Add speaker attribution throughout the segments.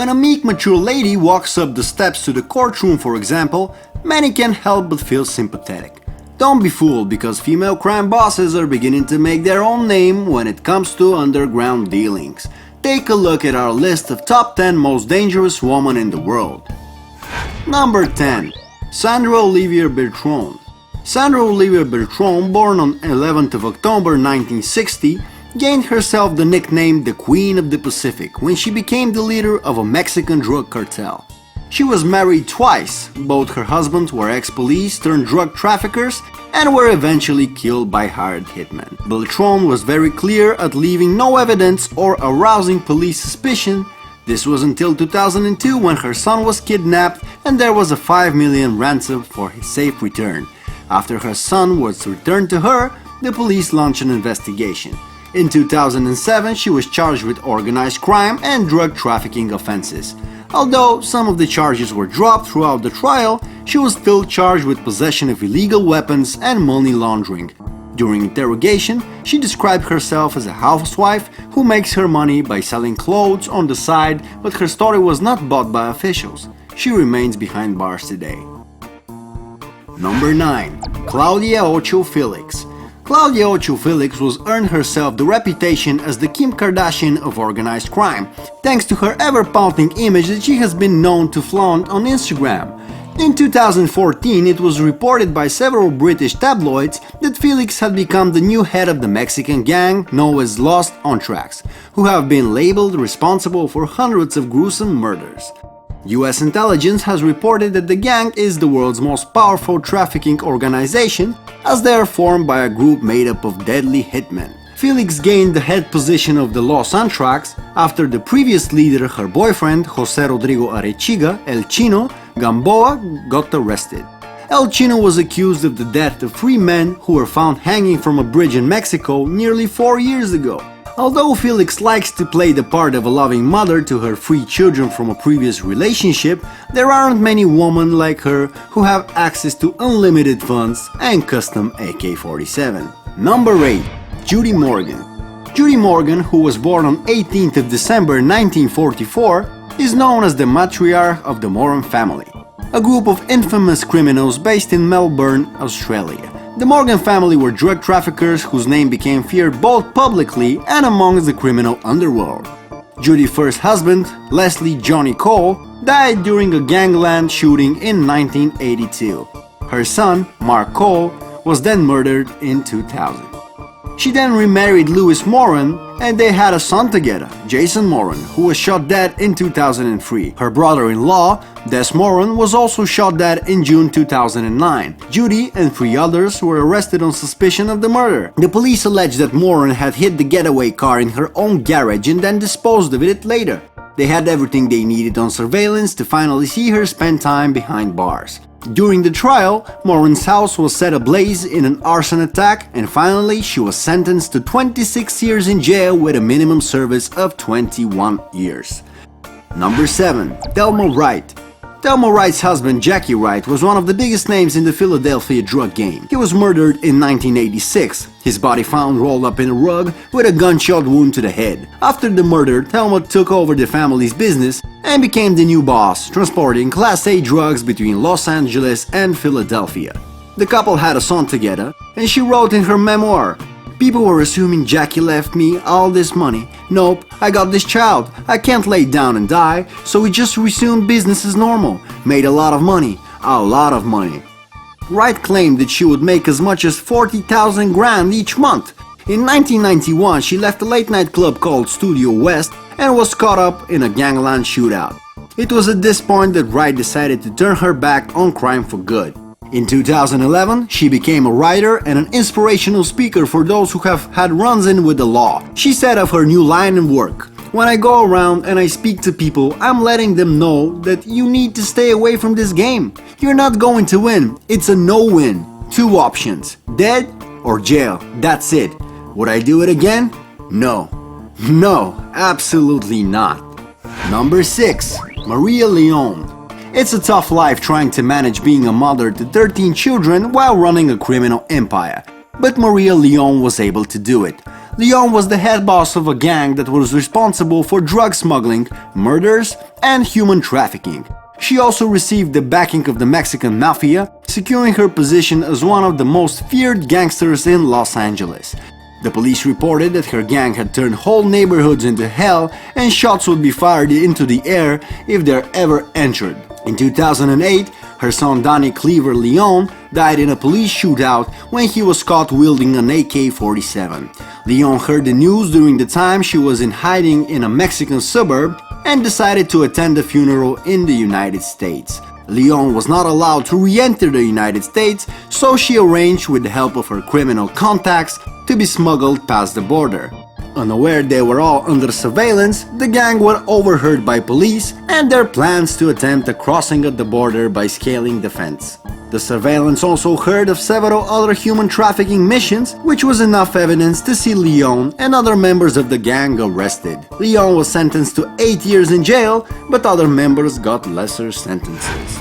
Speaker 1: When a meek, mature lady walks up the steps to the courtroom, for example, many can't help but feel sympathetic. Don't be fooled, because female crime bosses are beginning to make their own name when it comes to underground dealings. Take a look at our list of top 10 most dangerous women in the world. Number 10. Sandra Olivier Bertrand. Sandra Olivier Bertrand, born on 11th of October 1960, gained herself the nickname the Queen of the Pacific when she became the leader of a Mexican drug cartel. She was married twice. Both her husbands were ex-police turned drug traffickers and were eventually killed by hired hitmen. Bertrand was very clear at leaving no evidence or arousing police suspicion. This was until 2002, when her son was kidnapped and there was a $5 million ransom for his safe return. After her son was returned to her, the police launched an investigation. In 2007, she was charged with organized crime and drug trafficking offenses. Although some of the charges were dropped throughout the trial, she was still charged with possession of illegal weapons and money laundering. During interrogation, she described herself as a housewife who makes her money by selling clothes on the side, but her story was not bought by officials. She remains behind bars today. Number 9. Claudia Ocho Felix. Claudia Ocho Felix was earned herself the reputation as the Kim Kardashian of organized crime, thanks to her ever-pouting image that she has been known to flaunt on Instagram. In 2014, it was reported by several British tabloids that Felix had become the new head of the Mexican gang known as Lost on Tracks, who have been labeled responsible for hundreds of gruesome murders. US intelligence has reported that the gang is the world's most powerful trafficking organization, as they are formed by a group made up of deadly hitmen. Felix gained the head position of the Los on Tracks after the previous leader, her boyfriend, Jose Rodrigo Arechiga, El Chino, Gamboa, got arrested. El Chino was accused of the death of 3 men who were found hanging from a bridge in Mexico nearly 4 years ago. Although Felix likes to play the part of a loving mother to her 3 children from a previous relationship, there aren't many women like her who have access to unlimited funds and custom AK-47. Number 8. Judy Morgan. Judy Morgan, who was born on 18th of December 1944, is known as the matriarch of the Morgan family, a group of infamous criminals based in Melbourne, Australia. The Morgan family were drug traffickers whose name became feared both publicly and amongst the criminal underworld. Judy's first husband, Leslie Johnny Cole, died during a gangland shooting in 1982. Her son, Mark Cole, was then murdered in 2000. She then remarried Louis Moran, and they had a son together, Jason Moran, who was shot dead in 2003. Her brother-in-law, Des Moran, was also shot dead in June 2009. Judy and 3 others were arrested on suspicion of the murder. The police alleged that Moran had hid the getaway car in her own garage and then disposed of it later. They had everything they needed on surveillance to finally see her spend time behind bars. During the trial, Moran's house was set ablaze in an arson attack, and finally she was sentenced to 26 years in jail with a minimum service of 21 years. Number 7. Thelma Wright. Thelma Wright's husband, Jackie Wright, was one of the biggest names in the Philadelphia drug game. He was murdered in 1986, his body found rolled up in a rug with a gunshot wound to the head. After the murder, Thelma took over the family's business and became the new boss, transporting Class A drugs between Los Angeles and Philadelphia. The couple had a son together, and she wrote in her memoir, "People were assuming Jackie left me all this money. Nope, I got this child. I can't lay down and die, so we just resumed business as normal. Made a lot of money. A lot of money." Wright claimed that she would make as much as 40,000 grand each month. In 1991, she left a late-night club called Studio West and was caught up in a gangland shootout. It was at this point that Wright decided to turn her back on crime for good. In 2011, she became a writer and an inspirational speaker for those who have had runs-in with the law. She said of her new line of work, "When I go around and I speak to people, I'm letting them know that you need to stay away from this game. You're not going to win. It's a no-win. 2 options, dead or jail. That's it. Would I do it again? No. No, absolutely not." Number 6. Maria Leone. It's a tough life trying to manage being a mother to 13 children while running a criminal empire. But Maria Leone was able to do it. Leon was the head boss of a gang that was responsible for drug smuggling, murders, and human trafficking. She also received the backing of the Mexican mafia, securing her position as one of the most feared gangsters in Los Angeles. The police reported that her gang had turned whole neighborhoods into hell and shots would be fired into the air if they're ever entered. In 2008, her son Danny Cleaver Leon died in a police shootout when he was caught wielding an AK-47. Leon heard the news during the time she was in hiding in a Mexican suburb and decided to attend the funeral in the United States. Leon was not allowed to re-enter the United States, so she arranged with the help of her criminal contacts to be smuggled past the border. Unaware they were all under surveillance, the gang were overheard by police and their plans to attempt a crossing at the border by scaling the fence. The surveillance also heard of several other human trafficking missions, which was enough evidence to see Leon and other members of the gang arrested. Leon was sentenced to 8 years in jail, but other members got lesser sentences.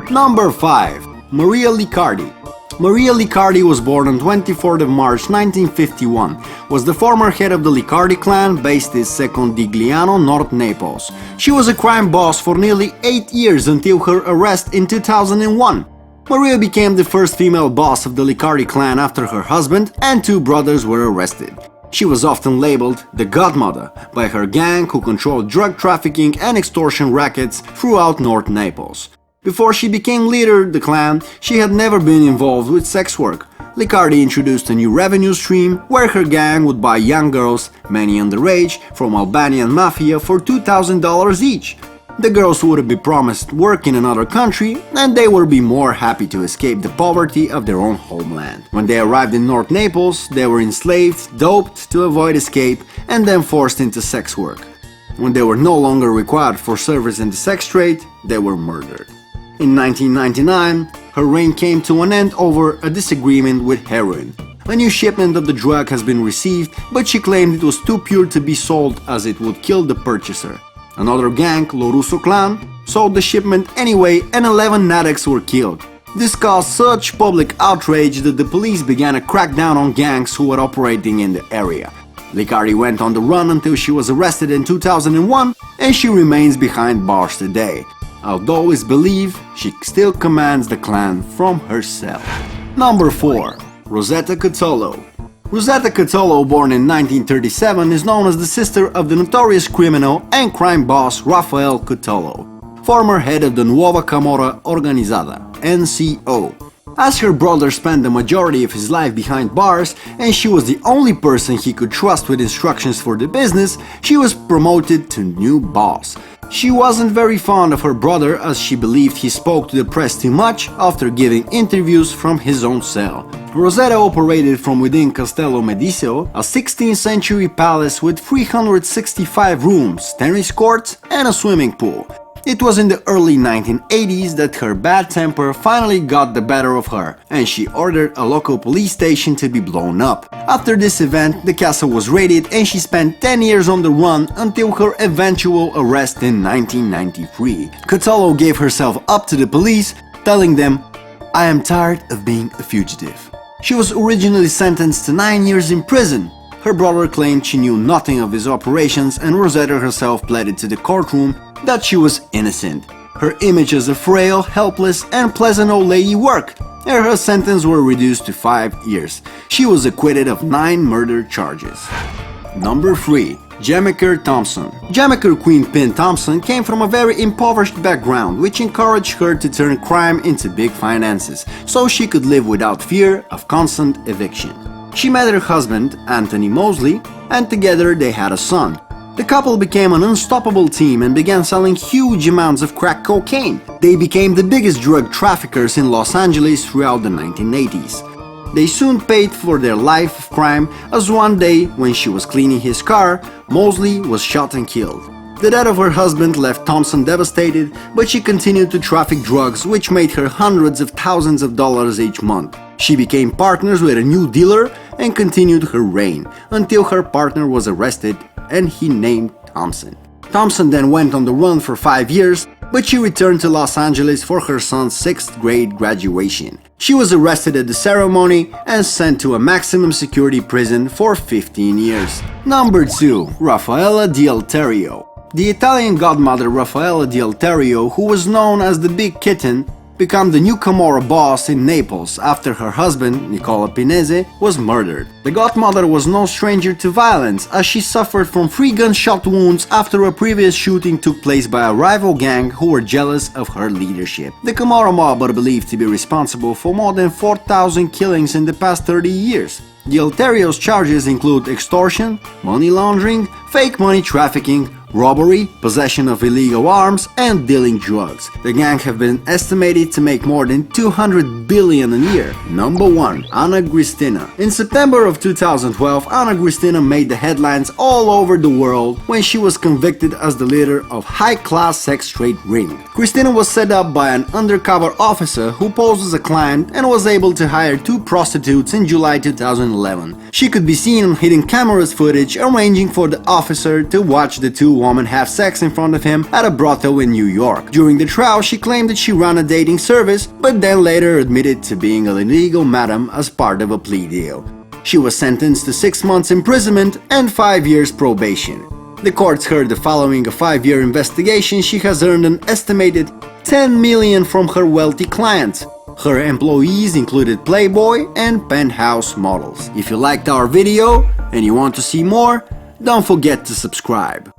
Speaker 1: Number 5. Maria Liccardi. Maria Liccardi was born on 24th of March 1951, was the former head of the Liccardi clan based in Secondigliano, North Naples. She was a crime boss for nearly 8 years until her arrest in 2001. Maria became the first female boss of the Liccardi clan after her husband and 2 brothers were arrested. She was often labeled the Godmother by her gang, who controlled drug trafficking and extortion rackets throughout North Naples. Before she became leader of the clan, she had never been involved with sex work. Liccardi introduced a new revenue stream where her gang would buy young girls, many underage, from Albanian mafia for $2,000 each. The girls would be promised work in another country and they would be more happy to escape the poverty of their own homeland. When they arrived in North Naples, they were enslaved, doped to avoid escape, and then forced into sex work. When they were no longer required for service in the sex trade, they were murdered. In 1999, her reign came to an end over a disagreement with heroin. A new shipment of the drug has been received, but she claimed it was too pure to be sold as it would kill the purchaser. Another gang, Lorusso clan, sold the shipment anyway and 11 addicts were killed. This caused such public outrage that the police began a crackdown on gangs who were operating in the area. Liccardi went on the run until she was arrested in 2001 and she remains behind bars today. Although it's believed she still commands the clan from her cell. Number 4. Rosetta Cotolo. Rosetta Cotolo, born in 1937, is known as the sister of the notorious criminal and crime boss Rafael Cotolo, former head of the Nuova Camorra Organizada, NCO. As her brother spent the majority of his life behind bars and she was the only person he could trust with instructions for the business, she was promoted to new boss. She wasn't very fond of her brother as she believed he spoke to the press too much after giving interviews from his own cell. Rosetta operated from within Castello Mediceo, a 16th century palace with 365 rooms, tennis courts and a swimming pool. It was in the early 1980s that her bad temper finally got the better of her, and she ordered a local police station to be blown up. After this event, the castle was raided and she spent 10 years on the run until her eventual arrest in 1993. Cotolo gave herself up to the police, telling them, "I am tired of being a fugitive." She was originally sentenced to 9 years in prison. Her brother claimed she knew nothing of his operations and Rosetta herself pleaded to the courtroom that she was innocent. Her image as a frail, helpless and pleasant old lady worked, and her sentence were reduced to 5 years. She was acquitted of 9 murder charges. Number 3. Jamaica Thompson. Jamaica Queen Pin Thompson came from a very impoverished background, which encouraged her to turn crime into big finances, so she could live without fear of constant eviction. She met her husband, Anthony Mosley, and together they had a son. The couple became an unstoppable team and began selling huge amounts of crack cocaine. They became the biggest drug traffickers in Los Angeles throughout the 1980s. They soon paid for their life of crime, as one day, when she was cleaning his car, Mosley was shot and killed. The death of her husband left Thompson devastated, but she continued to traffic drugs, which made her hundreds of thousands of dollars each month. She became partners with a new dealer and continued her reign, until her partner was arrested and he named Thompson. Thompson then went on the run for 5 years, but she returned to Los Angeles for her son's 6th grade graduation. She was arrested at the ceremony and sent to a maximum security prison for 15 years. Number 2. Raffaella D'Alterio. The Italian godmother Raffaella D'Alterio, who was known as the Big Kitten, became the new Camorra boss in Naples after her husband, Nicola Pinese, was murdered. The godmother was no stranger to violence, as she suffered from 3 gunshot wounds after a previous shooting took place by a rival gang who were jealous of her leadership. The Camorra mob are believed to be responsible for more than 4,000 killings in the past 30 years. D'Alterio's charges include extortion, money laundering, fake money trafficking, robbery, possession of illegal arms, and dealing drugs. The gang have been estimated to make more than 200 billion a year. Number 1. Anna Gristina. In September of 2012, Anna Gristina made the headlines all over the world when she was convicted as the leader of high-class sex trade ring. Gristina was set up by an undercover officer who posed as a client and was able to hire 2 prostitutes in July 2011. She could be seen on hidden cameras footage arranging for the officer to watch the 2 women have sex in front of him at a brothel in New York. During the trial, she claimed that she ran a dating service, but then later admitted to being an illegal madam as part of a plea deal. She was sentenced to 6 months imprisonment and 5 years probation. The courts heard that following a 5-year investigation, she has earned an estimated 10 million from her wealthy clients. Her employees included Playboy and Penthouse models. If you liked our video and you want to see more, don't forget to subscribe.